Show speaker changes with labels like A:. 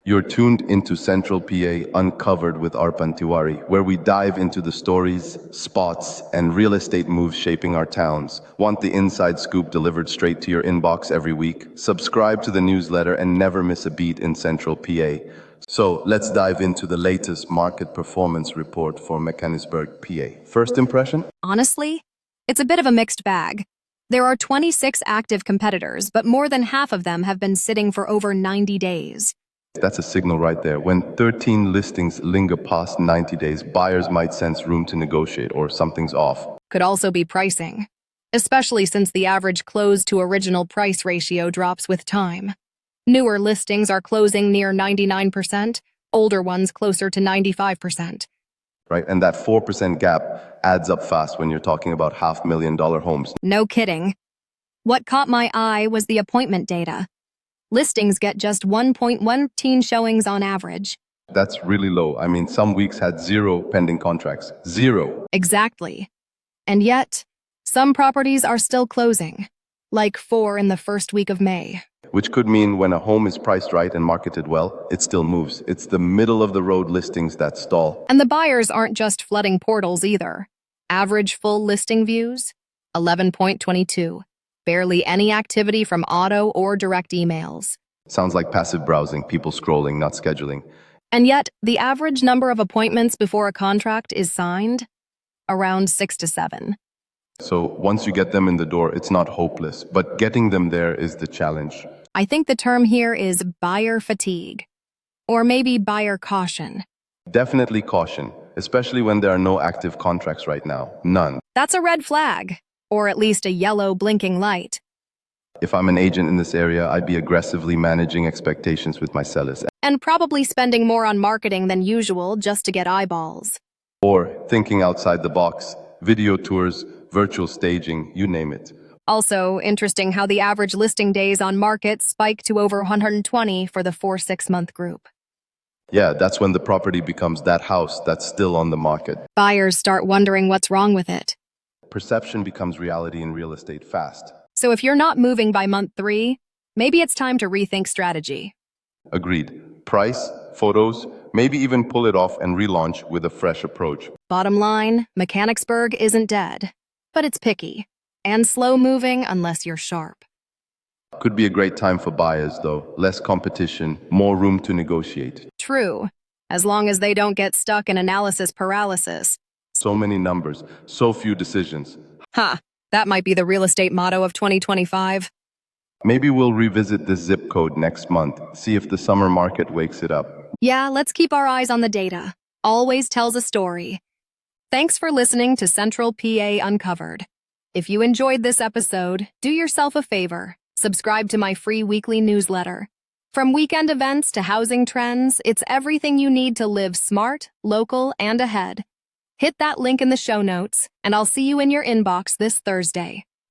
A: You're tuned into Central PA Uncovered with Arpan Tiwari, where we dive into the stories, spots, and real estate moves shaping our towns. Want the inside scoop delivered straight to your inbox every week? Subscribe to the newsletter and never miss a beat in Central PA. So let's dive into the latest market performance report for Mechanicsburg, PA. First impression?
B: Honestly, it's a bit of a mixed bag. There are 26 active competitors, but more than half of them have been sitting for over 90 days.
A: That's a signal right there. When 13 listings linger past 90 days, buyers might sense room to negotiate or something's off.
B: Could also be pricing, especially since the average close to original price ratio drops with time. Newer listings are closing near 99%, older ones closer to 95%.
A: Right? And that 4% gap adds up fast when you're talking about $500,000 homes.
B: No kidding. What caught my eye was the appointment data. Listings get just 1.1 showings on average.
A: That's really low. I mean, some weeks had 0 pending contracts. 0.
B: Exactly. And yet, some properties are still closing, like 4 in the first week of May.
A: Which could mean when a home is priced right and marketed well, it still moves. It's the middle-of-the-road listings that stall.
B: And the buyers aren't just flooding portals either. Average full listing views? 11.22. Barely any activity from auto or direct emails.
A: Sounds like passive browsing, people scrolling, not scheduling.
B: And yet, the average number of appointments before a contract is signed? Around 6 to 7.
A: So once you get them in the door, it's not hopeless, but getting them there is the challenge.
B: I think the term here is buyer fatigue. Or maybe buyer caution.
A: Definitely caution, especially when there are no active contracts right now. None.
B: That's a red flag, or at least a yellow blinking light.
A: If I'm an agent in this area, I'd be aggressively managing expectations with my sellers.
B: And probably spending more on marketing than usual just to get eyeballs.
A: Or thinking outside the box, video tours, virtual staging, you name it.
B: Also, interesting how the average listing days on market spike to over 120 for the 4-6 month group.
A: Yeah, that's when the property becomes that house that's still on the market.
B: Buyers start wondering what's wrong with it.
A: Perception becomes reality in real estate fast.
B: So if you're not moving by month 3, maybe it's time to rethink strategy.
A: Agreed. Price, photos, maybe even pull it off and relaunch with a fresh approach.
B: Bottom line, Mechanicsburg isn't dead, but it's picky and slow moving unless you're sharp.
A: Could be a great time for buyers, though. Less competition, more room to negotiate.
B: True, as long as they don't get stuck in analysis paralysis.
A: So many numbers, so few decisions.
B: That might be the real estate motto of 2025.
A: Maybe we'll revisit this zip code next month, see if the summer market wakes it up.
B: Yeah, let's keep our eyes on the data. Always tells a story. Thanks for listening to Central PA Uncovered. If you enjoyed this episode, do yourself a favor. Subscribe to my free weekly newsletter. From weekend events to housing trends, it's everything you need to live smart, local, and ahead. Hit that link in the show notes, and I'll see you in your inbox this Thursday.